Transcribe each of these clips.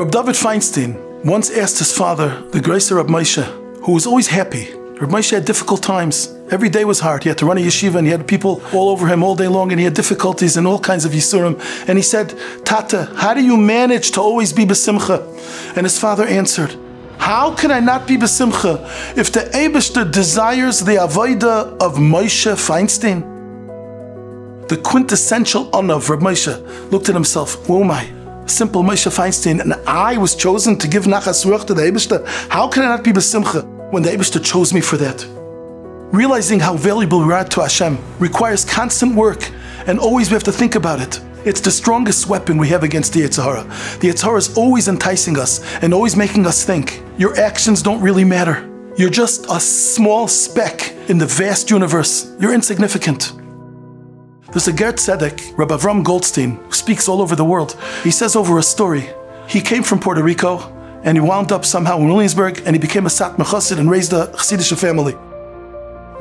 Reb David Feinstein once asked his father, the Greiser Reb Moshe, who was always happy. Reb Moshe had difficult times. Every day was hard. He had to run a yeshiva and he had people all over him all day long and he had difficulties and all kinds of yisurim. And he said, Tata, how do you manage to always be besimcha? And his father answered, how can I not be besimcha if the Eibishter desires the avodah of Moshe Feinstein? The quintessential honor of Reb Moshe looked at himself, who am I? Simple Moshe Feinstein, and I was chosen to give nachas ruach to the Eibishter. How can I not be besimcha when the Eibishter chose me for that? Realizing how valuable we are to Hashem requires constant work, and always we have to think about it. It's the strongest weapon we have against the Yetzer Hara. The Yetzer Hara is always enticing us and always making us think. Your actions don't really matter. You're just a small speck in the vast universe. You're insignificant. There's a Ger Tzedek, Rabbi Avram Goldstein, who speaks all over the world. He says over a story, he came from Puerto Rico and he wound up somehow in Williamsburg and he became a Satmar Chassid and raised a Chassidish family.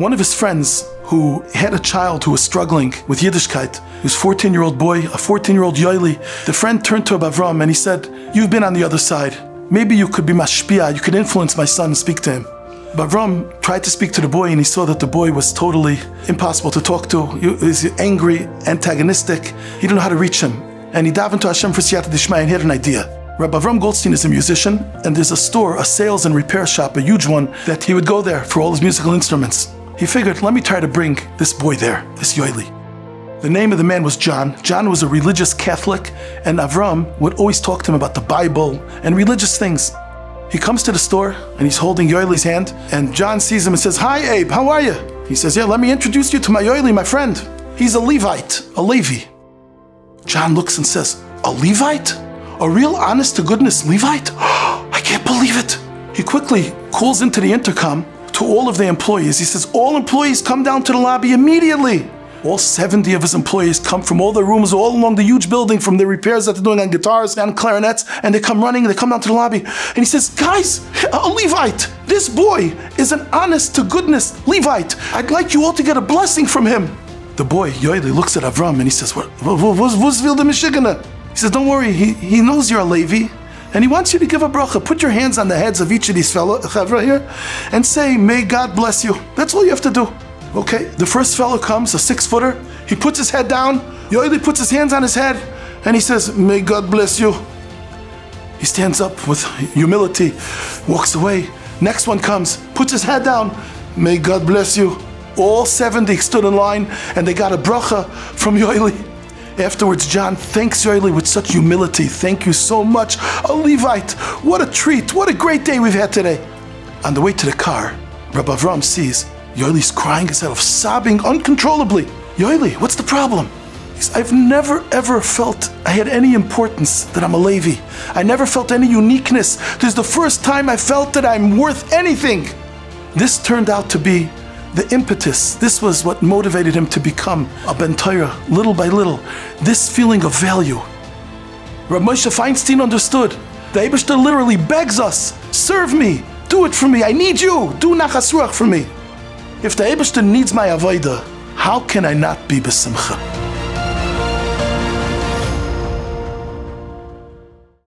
One of his friends who had a child who was struggling with Yiddishkeit, he was a 14-year-old boy, a 14-year-old Yoeli. The friend turned to Rabbi Avram and he said, you've been on the other side. Maybe you could be mashpia, you could influence my son and speak to him. Avram tried to speak to the boy and he saw that the boy was totally impossible to talk to. He was angry, antagonistic. He didn't know how to reach him. And he davened to Hashem for siyata d'shmaya and he had an idea. Rabbi Avram Goldstein is a musician and there's a store, a sales and repair shop, a huge one, that he would go there for all his musical instruments. He figured, let me try to bring this boy there, this Yoeli. The name of the man was John. John was a religious Catholic and Avram would always talk to him about the Bible and religious things. He comes to the store and he's holding Yoeli's hand and John sees him and says, hi Abe, how are you? He says, yeah, let me introduce you to my Yoeli, my friend. He's a Levite, a Levi. John looks and says, a Levite? A real honest to goodness Levite? I can't believe it. He quickly calls into the intercom to all of the employees. He says, all employees come down to the lobby immediately. All 70 of his employees come from all the rooms all along the huge building from the repairs that they're doing on guitars and clarinets, and they come running, they come down to the lobby. And he says, guys, a Levite, this boy is an honest to goodness Levite. I'd like you all to get a blessing from him. The boy, Yoeli, looks at Avram and he says, what's will the Michigan? He says, don't worry, he knows you're a Levi, and he wants you to give a bracha. Put your hands on the heads of each of these fellow chavra here and say, may God bless you. That's all you have to do. Okay, the first fellow comes, a 6-footer. He puts his head down. Yoeli puts his hands on his head and he says, may God bless you. He stands up with humility, walks away. Next one comes, puts his head down. May God bless you. All 70 stood in line and they got a bracha from Yoeli. Afterwards, John thanks Yoeli with such humility. Thank you so much, a Levite. What a treat, what a great day we've had today. On the way to the car, Rabbi Avram sees Yoeli's crying his head off, sobbing uncontrollably. Yoeli, what's the problem? He says, I've never ever felt I had any importance, that I'm a Levi. I never felt any uniqueness. This is the first time I felt that I'm worth anything. This turned out to be the impetus. This was what motivated him to become a Ben Torah, little by little. This feeling of value. Rav Moshe Feinstein understood. The Eibishter literally begs us, serve me, do it for me, I need you, do nachas ruach for me. If the Eibishter needs my avodah, how can I not be besimcha?